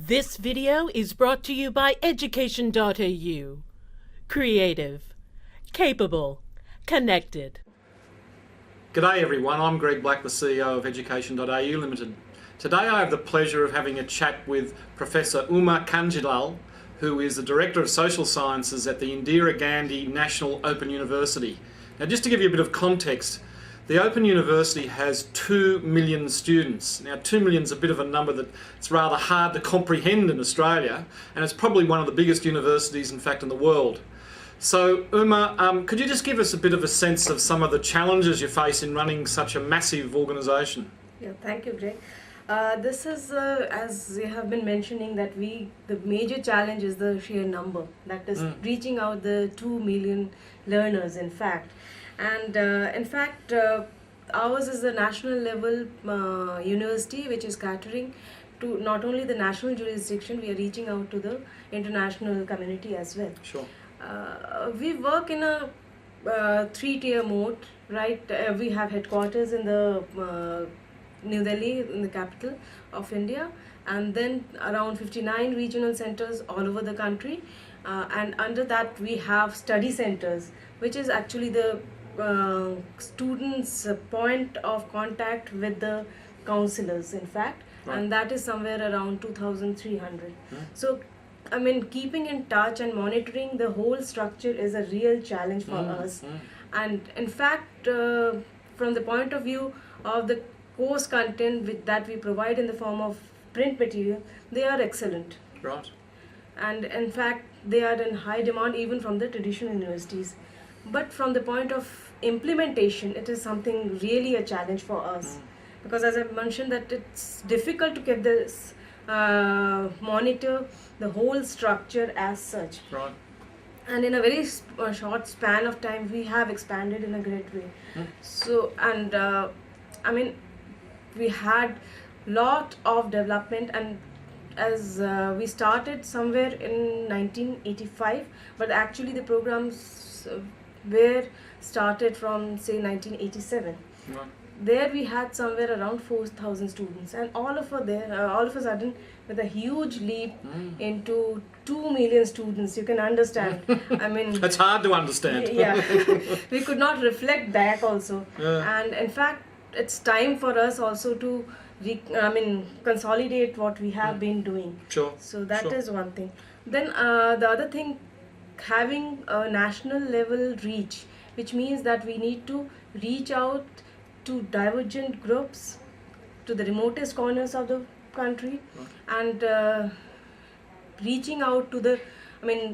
This video is brought to you by Education.au. Creative, capable, connected. G'day everyone, I'm Greg Black, the CEO of Education.au Limited. Today I have the pleasure of having a chat with Professor Uma Kanjilal, who is the Director of Social Sciences at the Indira Gandhi National Open University. Now just to give you a bit of context, the Open University has 2 million students. Now 2 million is a bit of a number that's rather hard to comprehend in Australia, and it's probably one of the biggest universities in fact in the world. So Uma, could you just give us a bit of a sense of some of the challenges you face in running such a massive organisation? Yeah, thank you, Greg. This is, as you have been mentioning, that the major challenge is the sheer number, that is reaching out the 2 million learners, in fact. And in fact, ours is a national level university which is catering to not only the national jurisdiction, we are reaching out to the international community as well. Sure. We work in a 3-tier mode, right? We have headquarters in the New Delhi, in the capital of India, and then around 59 regional centers all over the country. And under that we have study centers, which is actually the students' point of contact with the counselors, in fact, and that is somewhere around 2,300. So I mean, keeping in touch and monitoring the whole structure is a real challenge for us. And in fact, from the point of view of the course content that we provide in the form of print material, they are excellent. Right. And in fact, they are in high demand even from the traditional universities. But from the point of implementation, it is something really a challenge for us. Because as I mentioned, that it's difficult to get this monitor the whole structure as such. Right. And in a very short span of time, we have expanded in a great way. So, and I mean, we had lot of development, and as we started somewhere in 1985, but actually the programs were started from say 1987. Right. There we had somewhere around 4,000 students, and all of a sudden, with a huge leap into 2 million students, you can understand. I mean, It's hard to understand. yeah, we could not reflect back also. Yeah. And in fact, it's time for us also to consolidate what we have been doing. Sure. So that Sure. is one thing. Then the other thing, having a national level reach, which means that we need to reach out to divergent groups, to the remotest corners of the country, and reaching out to the,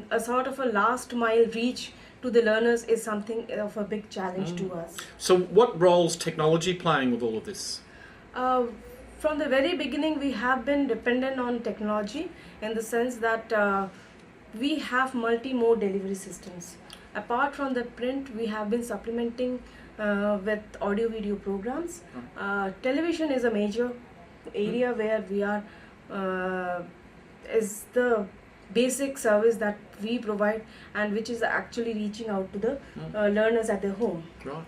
a sort of a last mile reach to the learners is something of a big challenge to us. So what role's technology playing with all of this? From the very beginning, we have been dependent on technology in the sense that we have multi-mode delivery systems. Apart from the print, we have been supplementing with audio-video programs. Television is a major area where we are, is the basic service that we provide, and which is actually reaching out to the learners at their home. Right.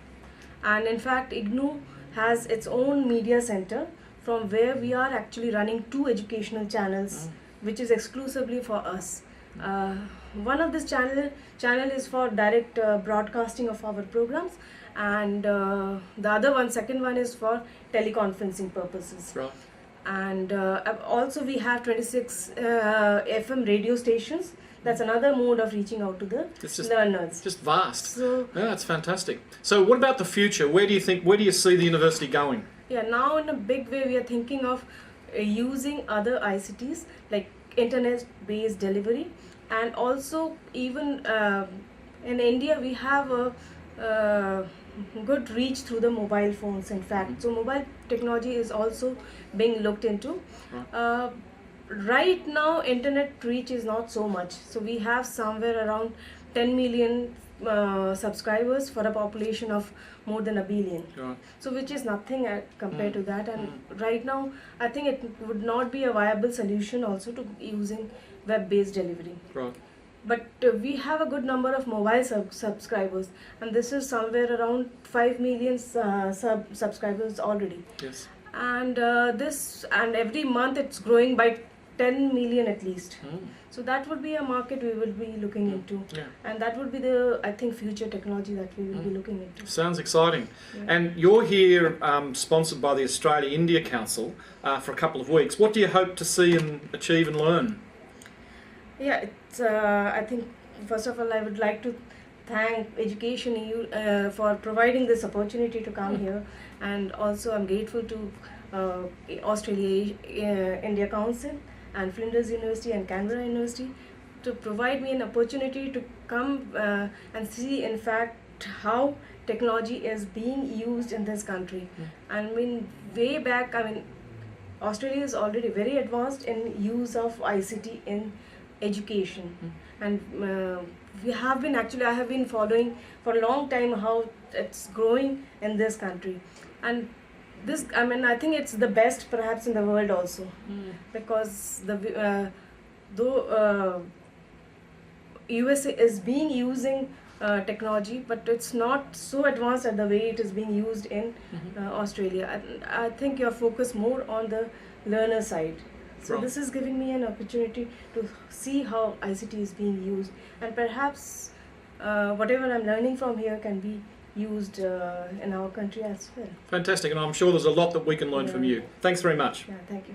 And in fact, IGNOU has its own media center from where we are actually running 2 educational channels, which is exclusively for us. One of this channel is for direct broadcasting of our programs, and the second one is for teleconferencing purposes. Right. And also we have 26 FM radio stations. That's another mode of reaching out to the learners. Just vast. So, yeah, that's fantastic. So what about the future? Where do you see the university going? yeah, now in a big way we are thinking of using other ICTs like internet-based delivery, and also even in India we have a good reach through the mobile phones, in fact. So mobile technology is also being looked into. Right now internet reach is not so much, so we have somewhere around 10 million subscribers for a population of more than 1 billion. Right. So which is nothing compared to that, and right now I think it would not be a viable solution also to using web-based delivery. Right. But we have a good number of mobile subscribers, and this is somewhere around 5 million subscribers already. Yes. And every month it's growing by 10 million at least. Mm. So that would be a market we will be looking into. Yeah. And that would be the, I think, future technology that we will be looking into. Sounds exciting. Yeah. And you're here sponsored by the Australia-India Council for a couple of weeks. What do you hope to see and achieve and learn? Yeah, it's, I think, first of all, I would like to thank Education EU for providing this opportunity to come here. And also I'm grateful to Australia-India Council and Flinders University and Canberra University to provide me an opportunity to come and see, in fact, how technology is being used in this country. I mean, way back, I mean, Australia is already very advanced in use of ICT in education. And we have been, actually, I have been following for a long time how it's growing in this country. And this, I mean, I think it's the best perhaps in the world also, because the though USA is being using technology, but it's not so advanced at the way it is being used in Australia. I think you're focused more on the learner side. So Right. this is giving me an opportunity to see how ICT is being used, and perhaps whatever I'm learning from here can be used in our country as well. Fantastic, and I'm sure there's a lot that we can learn from Yeah. you. Thanks very much. Yeah, thank you.